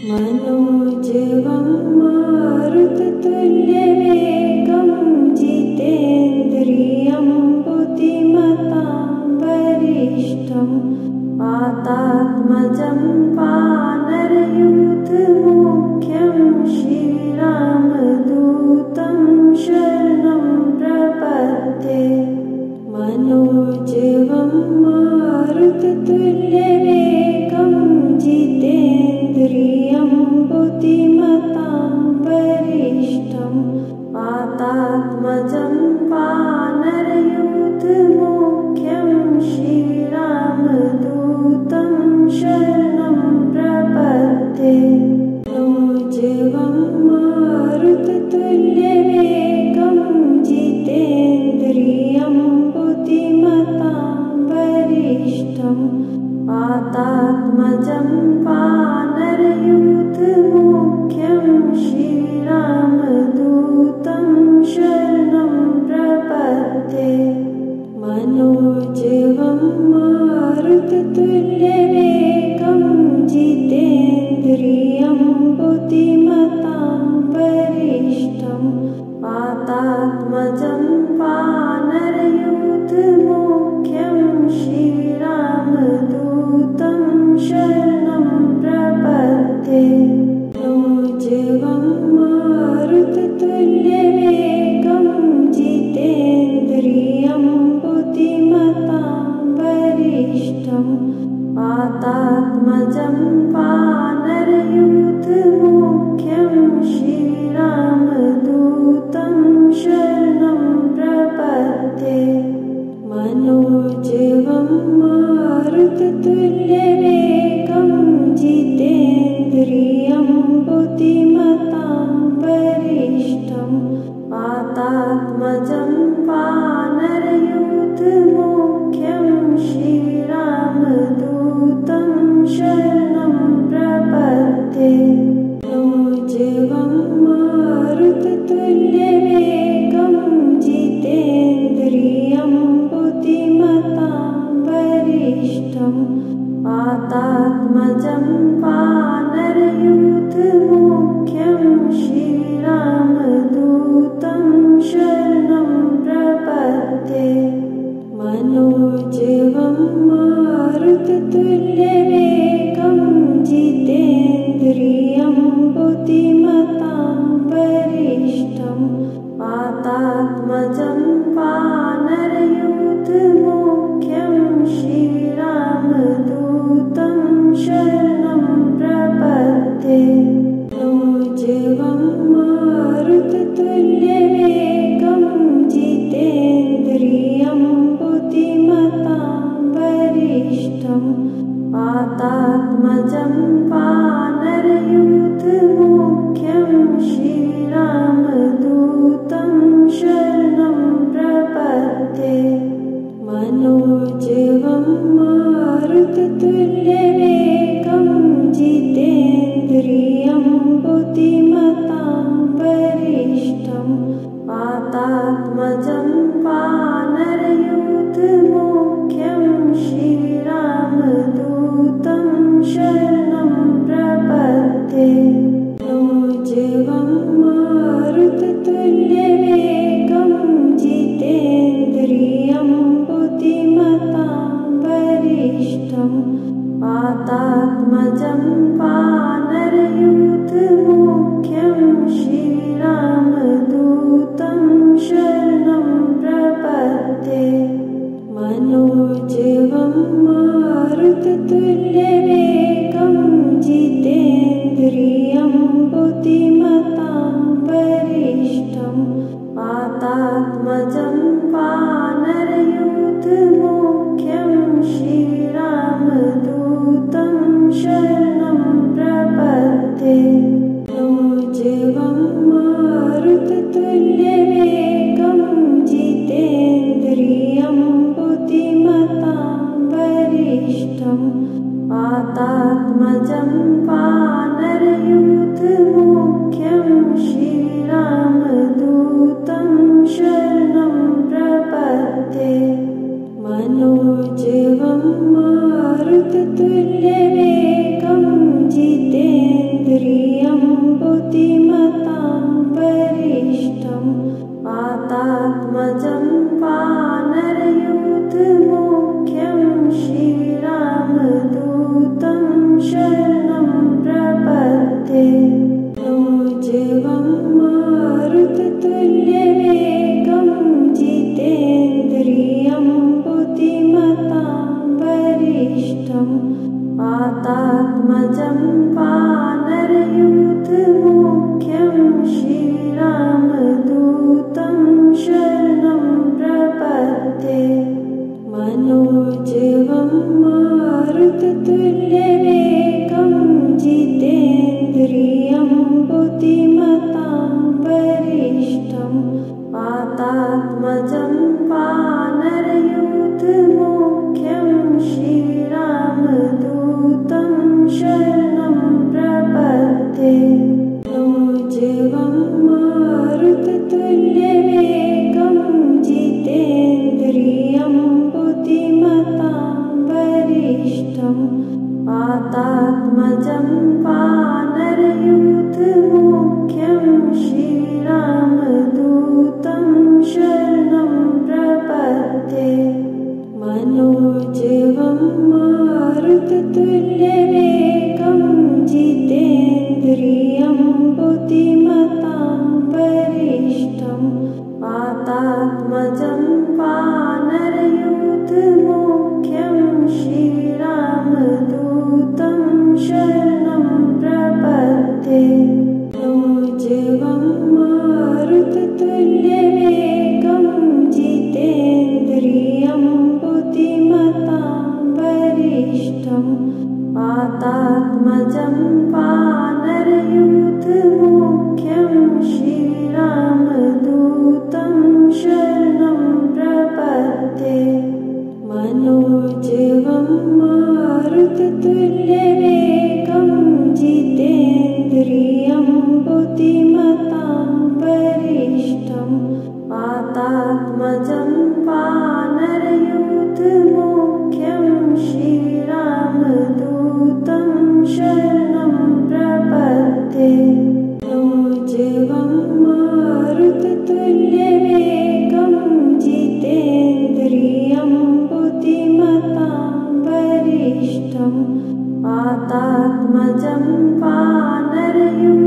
मनोजवं मारुततुल्यवेगं जितेन्द्रियं बुद्धिमतां वरिष्ठं वातात्मजं वानरयूथमुख्यं श्रीरामदूतं शरणं प्रपद्ये। मनोजवं मारुततुल्यवेगं जितेन्द्रियं बुद्धिमतां वरिष्ठं वातात्मजं वानरयूथमुख्यं श्रीरामदूतं शरणं प्रपद्ये। मनोजवं मारुततुल्यवेगं जितेन्द्रियं बुद्धिमतां वरिष्ठं वातात्मजं वानरयूथमुख्यं श्रीरामदूतं शरणं प्रपद्ये। मनोजवं मारुततुल्यवेगं जितेन्द्रियं बुद्धिमतां वरिष्ठं वातात्मजं वानरयूथमुख्यं श्रीरामदूतं शरणं प्रपद्ये। मनोजवं मारुततुल्यवेगं जितेन्द्रियं बुद्धिमतां वरिष्ठं वातात्मजं वानरयूथमुख्यं श्रीरामदूतं शरणं प्रपद्ये। मनोजवं मारुततुल्यवेगं जितेन्द्रियं बुद्धिमतां वरिष्ठं वातात्मजं वानरयूथमुख्यं श्रीरामदूतं शरणं प्रपद्ये। मनोजवं मारुततुल्यवेगं जितेन्द्रियं बुद्धिमतां वरिष्ठं वातात्मजं वानरयूथमुख्यं श्रीरामदूतं शरणं प्रपद्ये। मनोजवं मारुततुल्यवेगं जितेन्द्रियं बुद्धिमतां वरिष्ठं वातात्मजं वानरयूथमुख्यं श्रीरामदूतं शरणं प्रपद्ये। मनोजवं मारुततुल्यवेगं जितेन्द्रियं बुद्धिमतां वरिष्ठं वातात्मजं वानरयूथमुख्यं श्रीरामदूतं शरणं प्रपद्ये। मनोजवं मारुततुल्यवेगं जितेन्द्रियं बुद्धिमतां वरिष्ठं वातात्मजं वानरयूथमुख्यं श्रीरामदूतं शरणं प्रपद्ये। वातात्मजं वानरयूथमुख्यं श्रीरामदूतं शरणं प्रपद्ये। मनोजवं मारुततुल्यवेगं जितेन्द्रियं बुद्धिमतां वरिष्ठं वातात्मजं वानरयूथमुख्यं श्रीरामदूतं शरणं प्रपद्ये। मनोजवं मारुततुल्यवेगं जितेन्द्रियं बुद्धिमतां वरिष्ठं वातात्मजं वानरयूथमुख्यं श्रीरामदूतं शरणं प्रपद्ये। मनोजवं मारुततुल्यवेगं जितेन्द्रियं बुद्धिमतां वरिष्ठं वातात्मजं वानरयूथमुख्यं श्रीरामदूतं शरणं प्रपद्ये। मनोजवं मारुततुल्यवेगं जितेन्द्रियं बुद्धिमतां वरिष्ठं वातात्मजं वानरयूथमुख्यं श्रीरामदूतं शरणं प्रपद्ये। मनोजवं मारुततुल्यवेगं जितेन्द्रियं बुद्धिमतां वरिष्ठं वातात्मजं वानरयूथमुख्यं श्रीरामदूतं शरणं प्रपद्ये। मनोजवं मारुततुल्यवेगं जितेन्द्रियं बुद्धिमतां वरिष्ठं वातात्मजं वानरयूथमुख्यं